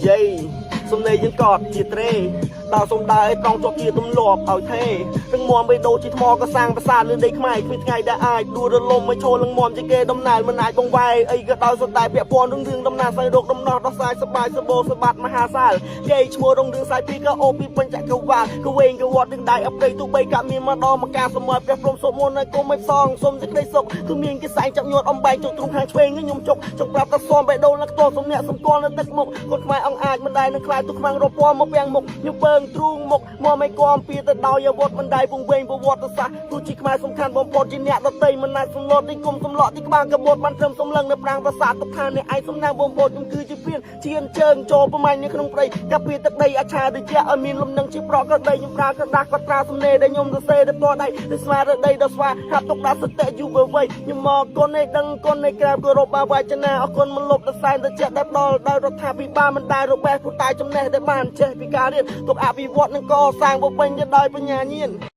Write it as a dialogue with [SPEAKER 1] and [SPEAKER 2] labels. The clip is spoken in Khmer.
[SPEAKER 1] យាយសំឡេងយើងកត់ជាត្រេដល់សំដៅឲ្យត្រង់ជាប់ជាទម្លាប់ឲ្យទេទាំងមមបេដូជាថ្មក៏សាងប្រាសាទលើដីខ្មែរគ្មានថ្ងៃដែលអាចដួលរលំមកឈរលងមមជាគេដំណើរមិនអាចបងវាយអីក៏ដោយសុទ្ធតែពាក់ព័ន្ធរឿងដំណើរស្វែងរកដំណោះដោះស្រាយសបាយសបោសបាត់មហាសាលយាយឈ្មោះរឿងសាយពីក៏អូពីបញ្ចកវ៉ាក៏វែងក៏វត្តទាំងដៃអបដីទូបីកាមានមកដល់មកការសម័យព្រះព្រំសុំមុនឲ្យគុំមិនសងសុំសេចក្តីសុខគឺមានគេសែងចាប់ញួតអំបែងចុកទ្រុងខាងឆ្វេងខ្ញុំចុកប្រាប់តែសុំបេដូនឹងខ្ទោសំអ្នកសំគាល់នៅទឹកមុខគាត់ខ្មែរអង្គអាចមិនដែរនឹងខ្លាចទុកខ្មាំងរពណ៌មកពាំងមុខខ្ញុំពើងទ្រូងមុខមកមិនគំពីទៅដោយអាវុធមិនដែរពងវែងប្រវត្តិសាស្ត្រទោះជាខ្មែរសំខាន់បំផុតជាអ្នកដតីមិនអាចសម្លុតទីគុំសម្លក់ទីក្បាលកបฏបានត្រឹមសំឡឹងនៅប្រាំងប្រាសាទទុកថាអ្នកឯងសំណាងបំផុតខ្ញុំគឺជាព្រានជៀនជើងចូលប្រមាញ់នៅក្នុងព្រៃកាពីទឹកដីអាឆាដូចជាឲ្យមានលំនឹងជាប្រកក៏ដីខ្ញុំប្រើក្រដាស់ក៏ត្រាសំណេរដែលខ្ញុំសរសេរទៅផ្ទាល់ដៃដោយស្មារតីដល់ស្វាហាត់ទុកដាក់សតិយុវវ័យខ្ញុំមកគុណឯដឹងគុណឯក្រាបគោរពបាវចនាអរគុណមិនលុបដល់សែនទៅជាដល់ដោយរដ្ឋាភិបាលមិនដែររបេះពុតតែចំណេះដែលបានចេះពីការរៀនទុកអភិវឌ្ឍនិងកសាងបំពេញទៅដោយបញ្ញាញាណ